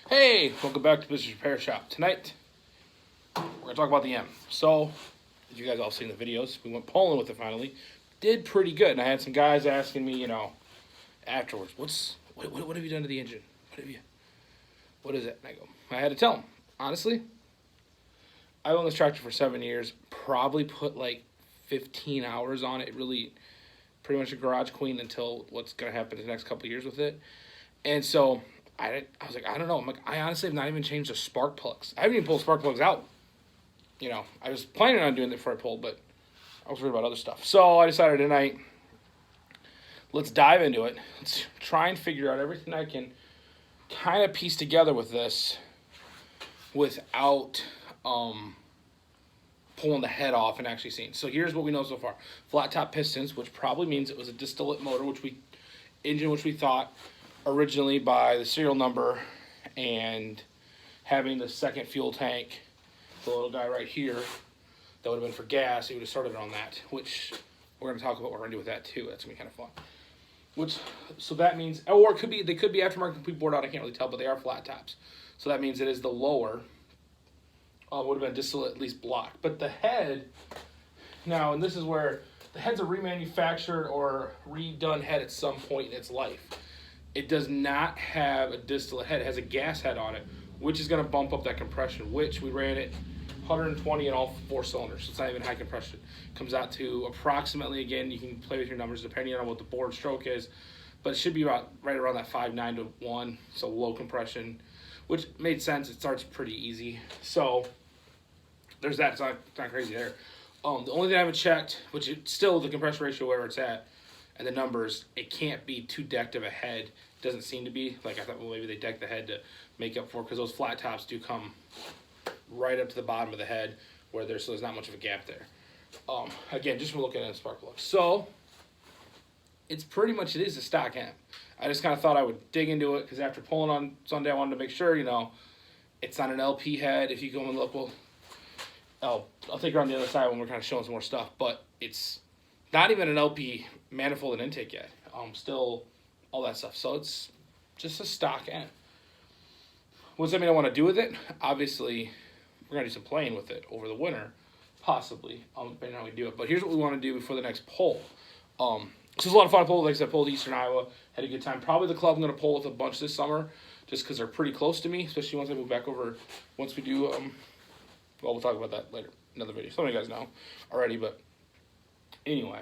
Hey, welcome back to BIBSTER'S Repair Shop. Tonight, we're going to talk about the M. So, as you guys all seen the videos, we went polling with it finally. Did pretty good. And I had some guys asking me, afterwards, what have you done to the engine? What is it? And I had to tell them, honestly, I've owned this tractor for 7 years, probably put like 15 hours on it. Really, pretty much a garage queen until what's going to happen in the next couple of years with it. And so, I was like, I don't know. I honestly have not even changed the spark plugs. I haven't even pulled spark plugs out. I was planning on doing it before I pulled, but I was worried about other stuff. So I decided tonight, let's dive into it. Let's try and figure out everything I can kind of piece together with this without pulling the head off and actually seeing. So here's what we know so far. Flat top pistons, which probably means it was a distillate motor, which we thought originally by the serial number and having the second fuel tank, the little guy right here, that would have been for gas. He would have started on that, which we're going to talk about what we're going to do with that too. That's going to be kind of fun. So that means, or they could be aftermarket complete bored out. I can't really tell, but they are flat tops. So that means it is the lower. Would have been distillate at least block. But the head, now, and this is where the head's a remanufactured or redone head at some point in its life. It does not have a distillate head. It has a gas head on it, which is going to bump up that compression, which we ran it 120 in all 4 cylinders. So it's not even high compression. Comes out to approximately, again, you can play with your numbers depending on what the board stroke is, but it should be right around that 5.9 to 1, so low compression, which made sense. It starts pretty easy. So there's that. It's not crazy there. The only thing I haven't checked, which is still the compression ratio where it's at, and the numbers, it can't be too decked of a head. Doesn't seem to be. Like I thought, well, maybe they decked the head to make up for it, because those flat tops do come right up to the bottom of the head where there's not much of a gap there. Again, just from looking at the spark plug. So it is a stock M. I just kind of thought I would dig into it, because after pulling on Sunday, I wanted to make sure, it's not an LP head. If you go and look, I'll take you around the other side when we're kind of showing some more stuff, but it's not even an LP manifold and intake yet. Still all that stuff. So it's just a stock M. What does that mean I want to do with it? Obviously, we're going to do some playing with it over the winter, possibly, depending on how we do it. But here's what we want to do before the next poll. So it's a lot of fun to pull. Like I said, I pulled Eastern Iowa, had a good time. Probably the club I'm going to pull with a bunch this summer, just because they're pretty close to me, especially once I move back over, once we do, we'll talk about that later, another video. Some of you guys know already, but anyway.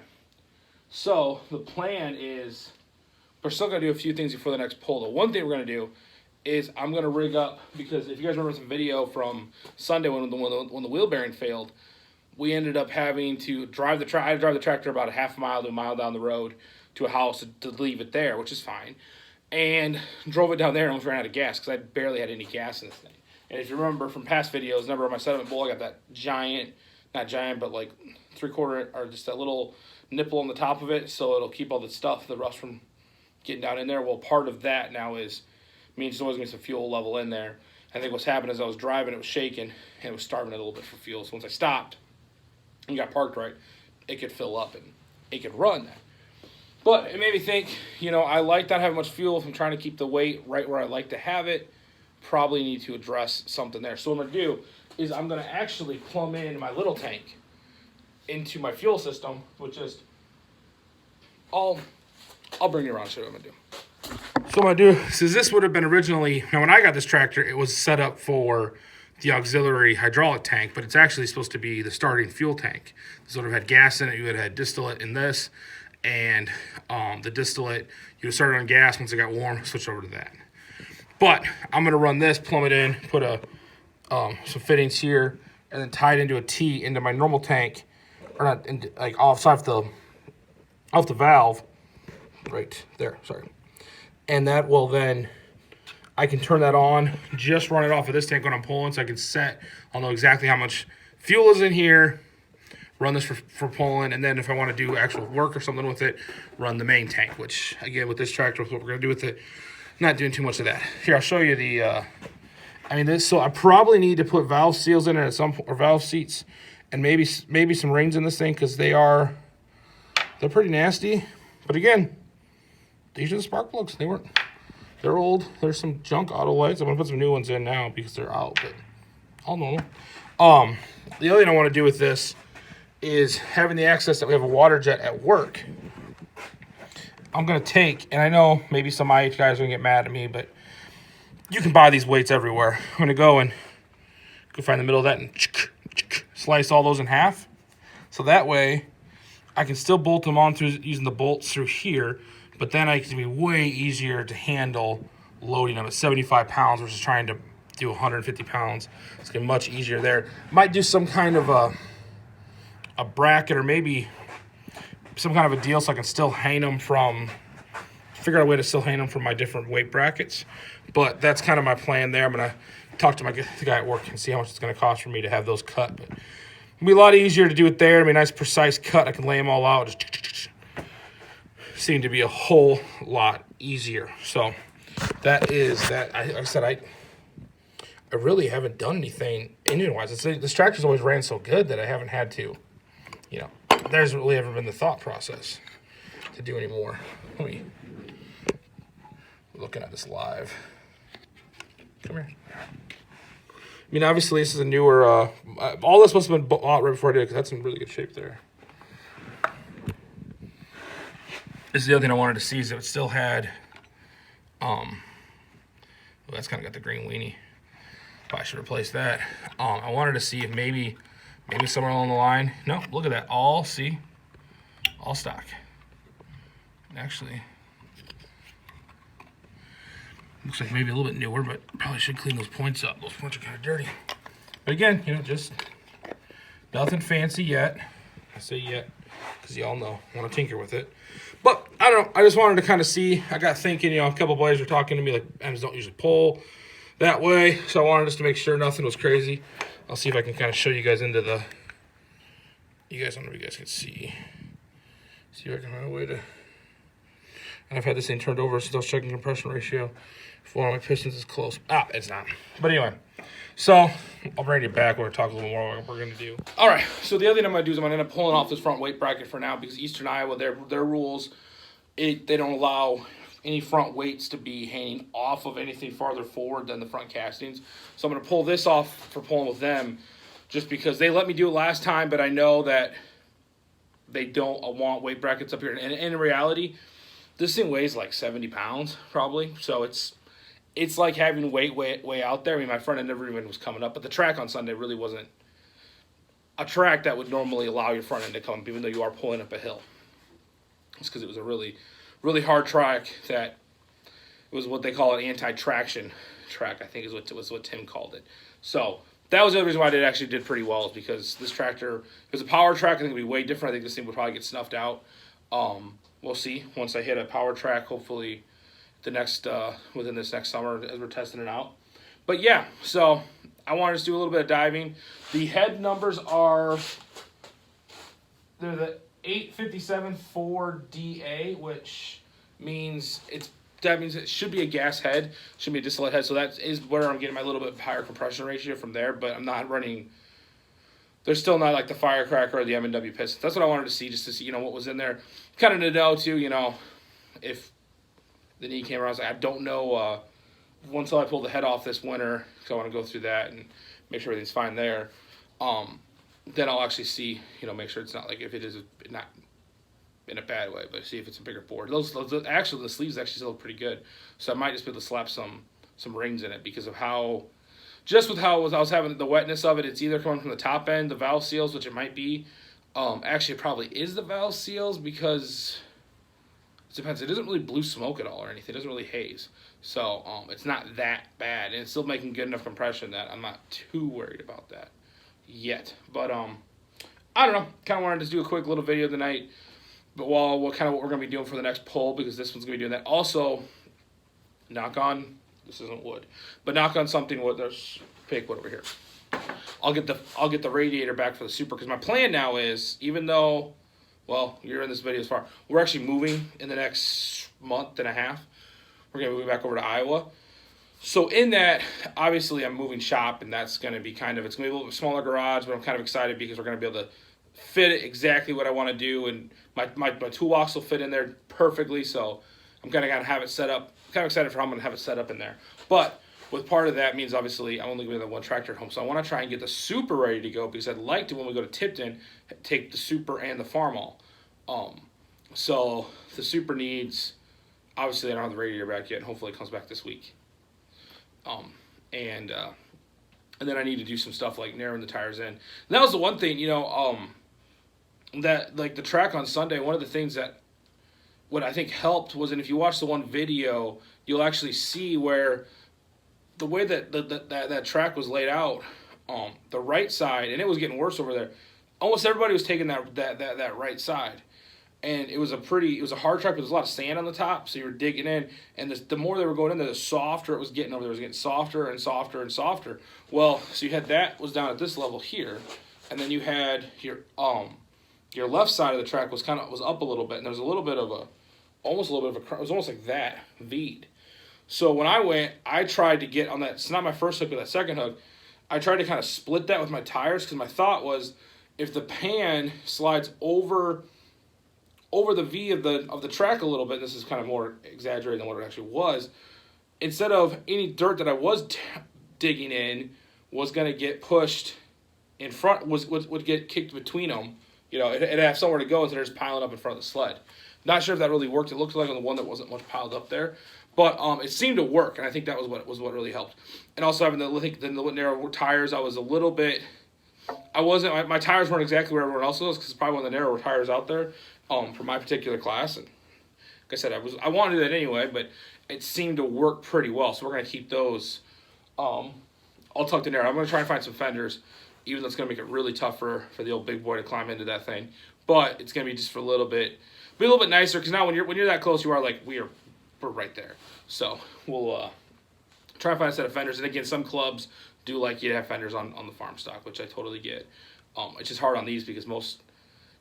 So the plan is, we're still going to do a few things before the next poll. The one thing we're going to do is I'm going to rig up, because if you guys remember some video from Sunday when the wheel bearing failed, we ended up having to drive the tractor. I had to drive the tractor about a half mile to a mile down the road to a house to leave it there, which is fine. And drove it down there and almost ran out of gas, because I barely had any gas in this thing. And if you remember from past videos, remember on my sediment bowl, I got that giant, not giant, but like 3/4, or just that little nipple on the top of it, so it'll keep all the stuff, the rust from getting down in there. Well, part of that now means there's always going to be some fuel level in there. I think what's happened is I was driving, it was shaking, and it was starving it a little bit for fuel. So once I stopped and got parked right, it could fill up and it could run that. But it made me think, I like not having much fuel. If I'm trying to keep the weight right where I like to have it, probably need to address something there. So what I'm going to do is I'm going to actually plumb in my little tank into my fuel system, which is, I'll bring you around and show you what I'm going to do. So what I'm going to do is, this would have been originally, now when I got this tractor, it was set up for the auxiliary hydraulic tank, but it's actually supposed to be the starting fuel tank. This would have had gas in it. You would have had distillate in this, and the distillate, you would start on gas. Once it got warm, switch over to that. But I'm going to run this, plumb it in, put some fittings here, and then tie it into a T into my normal tank, or not, like off the valve, right there, sorry. And that will then, I can turn that on, just run it off of this tank when I'm pulling, so I can I'll know exactly how much fuel is in here, run this for pulling, and then if I want to do actual work or something with it, run the main tank, which, again, with this tractor, what we're going to do with it, not doing too much of that. Here, I'll show you so I probably need to put valve seals in it at some point, or valve seats, and maybe some rings in this thing, because they're pretty nasty. But again, these are the spark plugs. They weren't They're old. There's some junk auto lights. I'm gonna put some new ones in now because they're out, but all normal. The other thing I want to do with this is having the access that we have a water jet at work. I'm gonna take, and I know maybe some IH guys are gonna get mad at me, but you can buy these weights everywhere. I'm gonna go and find the middle of that and slice all those in half. So that way I can still bolt them on through using the bolts through here, but then it's gonna be way easier to handle loading them at 75 pounds versus trying to do 150 pounds. It's gonna be much easier there. Might do some kind of a bracket or maybe some kind of a deal so I can still hang them from, figure out a way to still hang them from my different weight brackets. But that's kind of my plan there. I'm gonna talk to the guy at work and see how much it's gonna cost for me to have those cut. But it'll be a lot easier to do it there. It'll be a nice precise cut. I can lay them all out. Just seem to be a whole lot easier. So that is that. Like I said, I really haven't done anything engine-wise. This tractor's always ran so good that I haven't had to, you know, there's really ever been the thought process to do any more. Let me, looking at this live. Come here. I mean, obviously, this is a newer, all this must have been bought right before I did it, because that's in really good shape there. This is the other thing I wanted to see, is if it still had, well, that's kind of got the green weenie. Probably should replace that. I wanted to see if maybe somewhere along the line, no, look at that, all stock. Actually, looks like maybe a little bit newer, but probably should clean those points up. Those points are kind of dirty. But again, you know, just nothing fancy yet. I say yet because y'all know I want to tinker with it. But I don't know. I just wanted to kind of see. I got thinking, you know, a couple of boys were talking to me like, M's don't usually pull that way. So I wanted just to make sure nothing was crazy. I'll see if I can kind of show you guys into the, I don't know if you guys can see. See if I can find a way to, and I've had this thing turned over since I was checking compression ratio. If one of my pistons is close. Ah, it's not. But anyway, so I'll bring it back. We're going to talk a little more about what we're going to do. All right, so the other thing I'm going to do is I'm going to end up pulling off this front weight bracket for now because Eastern Iowa, their rules, they don't allow any front weights to be hanging off of anything farther forward than the front castings. So I'm going to pull this off for pulling with them just because they let me do it last time, but I know that they don't want weight brackets up here. And in reality, this thing weighs like 70 pounds probably. So it's like having weight way out there. I mean, my front end never even was coming up, but the track on Sunday really wasn't a track that would normally allow your front end to come up, even though you are pulling up a hill. It's because it was a really, really hard track that it was what they call an anti-traction track, I think was what Tim called it. So that was the other reason why it actually did pretty well, is because this tractor, if it was a power track, I think it would be way different. I think this thing would probably get snuffed out. We'll see once I hit a power track, hopefully within this next summer as we're testing it out. But yeah, so I wanted to do a little bit of diving. The head numbers are, they're the 857 4DA, which means that means it should be a gas head, should be a distillate head. So that is where I'm getting my little bit higher compression ratio from there, but I'm not running, they're still not like the Firecracker or the M&W pistons. That's what I wanted to see, just to see, you know, what was in there. Kind of to know too, you know, if the knee came around. I was like, I don't know, once I pull the head off this winter, because I want to go through that and make sure everything's fine there, then I'll actually see, you know, make sure it's not like, if it is not in a bad way, but see if it's a bigger board. Those actually, the sleeves actually still look pretty good, so I might just be able to slap some rings in it because of how, just with how I was having the wetness of it. It's either coming from the top end, the valve seals, which it might be. Actually, it probably is the valve seals because it depends. It doesn't really blue smoke at all or anything. It doesn't really haze. So it's not that bad. And it's still making good enough compression that I'm not too worried about that yet. But I don't know. Kind of wanted to do a quick little video tonight. But what we're going to be doing for the next pull, because this one's going to be doing that. Also, knock on, this isn't wood, but knock on something wood. There's fake wood over here. I'll get the radiator back for the Super, because my plan now is, even though, well, you're in this video as far, we're actually moving in the next month and a half. We're going to move back over to Iowa. So in that, obviously I'm moving shop, and that's going to be kind of, it's going to be a little bit smaller garage, but I'm kind of excited because we're going to be able to fit it exactly what I want to do, and my toolbox will fit in there perfectly. So I'm kind of going to have it set up kind of excited for how I'm going to have it set up in there. But with part of that means obviously I'm only going to have one tractor at home. So I want to try and get the Super ready to go because I'd like to, when we go to Tipton, take the Super and the Farmall. So the Super needs, obviously I don't have the radiator back yet, and hopefully it comes back this week. And then I need to do some stuff like narrowing the tires in. And that was the one thing, you know, that like the track on Sunday, one of the things that what I think helped was, and if you watch the one video, you'll actually see where the way that that track was laid out, the right side, and it was getting worse over there. Almost everybody was taking that right side, and it was a hard track, but there's a lot of sand on the top, so you were digging in, and the more they were going in there, the softer it was getting over there. It was getting softer and softer and softer. Well, so you had that was down at this level here, and then you had your left side of the track was up a little bit, and there was a little bit of a it was almost like that V'd. So when I went, I tried to get on that. It's not my first hook, but that second hook, I tried to kind of split that with my tires because my thought was, if the pan slides over the V of the track a little bit, this is kind of more exaggerated than what it actually was, instead of any dirt that I was digging in was going to get pushed in front, would get kicked between them. You know, it'd have somewhere to go instead of just piling up in front of the sled. Not sure if that really worked. It looked like on the one that wasn't much piled up there. But it seemed to work, and I think that was what really helped. And also having the narrow tires, I was a little bit. My tires weren't exactly where everyone else was because it's probably one of the narrower tires out there for my particular class. And like I said, I wanted to do that anyway, but it seemed to work pretty well. So we're gonna keep those all tucked in there. I'm gonna try and find some fenders, even though it's gonna make it really tough for the old big boy to climb into that thing. But it's gonna be just for a little bit nicer because now when you're that close, you are like we're right there. So we'll try and find a set of fenders. And again, some clubs do like you to have fenders on the farm stock, which I totally get. It's just hard on these because most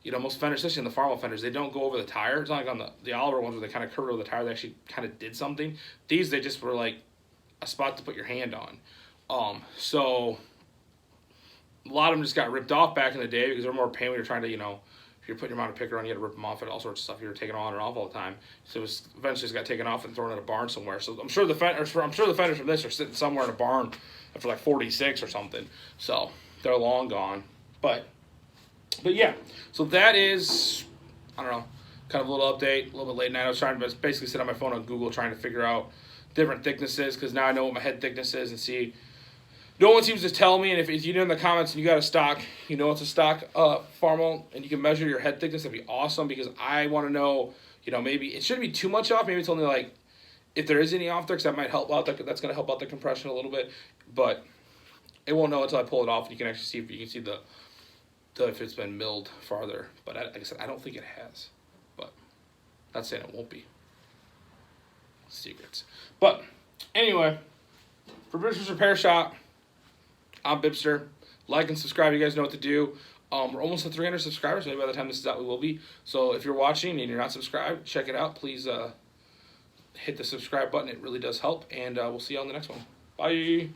fenders, especially in the Farmall fenders, they don't go over the tire. It's not like on the Oliver ones where they kind of curved over the tire. They actually kind of did something. These, they just were like a spot to put your hand on. So a lot of them just got ripped off back in the day because they're more pain when you're trying to, if you're putting your mounted picker on, you had to rip them off and all sorts of stuff. You were taking on and off all the time. So it was eventually just got taken off and thrown in a barn somewhere. So I'm sure the fenders from this are sitting somewhere in a barn for like 46 or something. So they're long gone. But yeah. So that is, I don't know, kind of a little update, a little bit late night. I was trying to basically sit on my phone on Google trying to figure out different thicknesses because now I know what my head thickness is and see. No one seems to tell me, and if you know in the comments and you got a stock, it's a stock Farmall, and you can measure your head thickness, that'd be awesome because I want to know, maybe it shouldn't be too much off. Maybe it's only like, if there is any off there, because that might help out. That's going to help out the compression a little bit, but it won't know until I pull it off, and you can actually see if it's been milled farther. But like I said, I don't think it has, but not saying it won't be. Secrets. But anyway, for British Repair Shop, I'm Bibster. Like and subscribe. You guys know what to do. We're almost at 300 subscribers. Maybe by the time this is out, we will be. So if you're watching and you're not subscribed, check it out. Please hit the subscribe button. It really does help. And we'll see you on the next one. Bye.